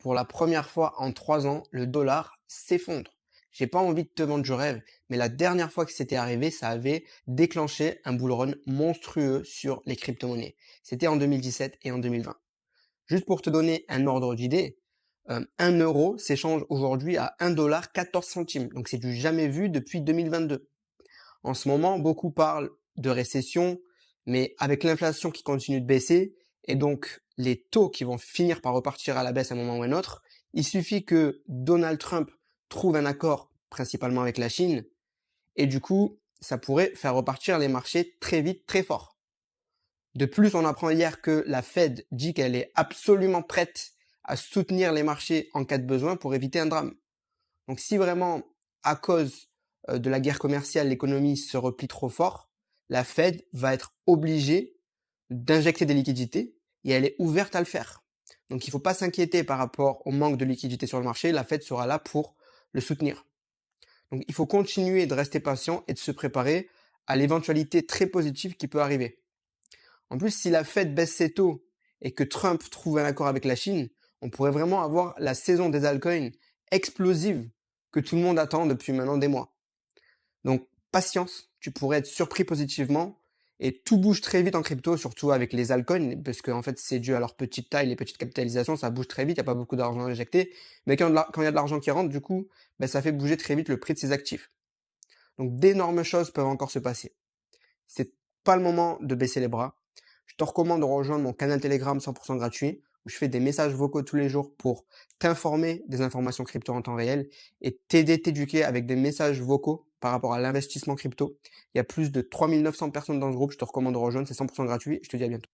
pour la première fois en 3 ans, le dollar s'effondre. J'ai pas envie de te vendre du rêve, mais la dernière fois que c'était arrivé, ça avait déclenché un bull run monstrueux sur les crypto-monnaies. C'était en 2017 et en 2020. Juste pour te donner un ordre d'idée, 1 euro s'échange aujourd'hui à 1,14 $. Donc c'est du jamais vu depuis 2022. En ce moment, beaucoup parlent de récession, mais avec l'inflation qui continue de baisser et donc les taux qui vont finir par repartir à la baisse à un moment ou à un autre, il suffit que Donald Trump trouve un accord principalement avec la Chine et du coup, ça pourrait faire repartir les marchés très vite, très fort. De plus, on apprend hier que la Fed dit qu'elle est absolument prête à soutenir les marchés en cas de besoin pour éviter un drame. Donc si vraiment, à cause de la guerre commerciale, l'économie se replie trop fort, la Fed va être obligée d'injecter des liquidités et elle est ouverte à le faire. Donc il ne faut pas s'inquiéter par rapport au manque de liquidités sur le marché, la Fed sera là pour le soutenir. Donc il faut continuer de rester patient et de se préparer à l'éventualité très positive qui peut arriver. En plus, si la Fed baisse ses taux et que Trump trouve un accord avec la Chine, on pourrait vraiment avoir la saison des altcoins explosive que tout le monde attend depuis maintenant des mois. Donc, patience, tu pourrais être surpris positivement et tout bouge très vite en crypto, surtout avec les altcoins, parce que en fait, c'est dû à leur petite taille, les petites capitalisations, ça bouge très vite, il n'y a pas beaucoup d'argent injecté. Mais quand il y a de l'argent qui rentre, du coup, ça fait bouger très vite le prix de ses actifs. Donc, d'énormes choses peuvent encore se passer. C'est pas le moment de baisser les bras. Je te recommande de rejoindre mon canal Telegram 100% gratuit où je fais des messages vocaux tous les jours pour t'informer des informations crypto en temps réel et t'aider, t'éduquer avec des messages vocaux par rapport à l'investissement crypto. Il y a plus de 3900 personnes dans ce groupe, je te recommande de rejoindre, c'est 100% gratuit. Je te dis à bientôt.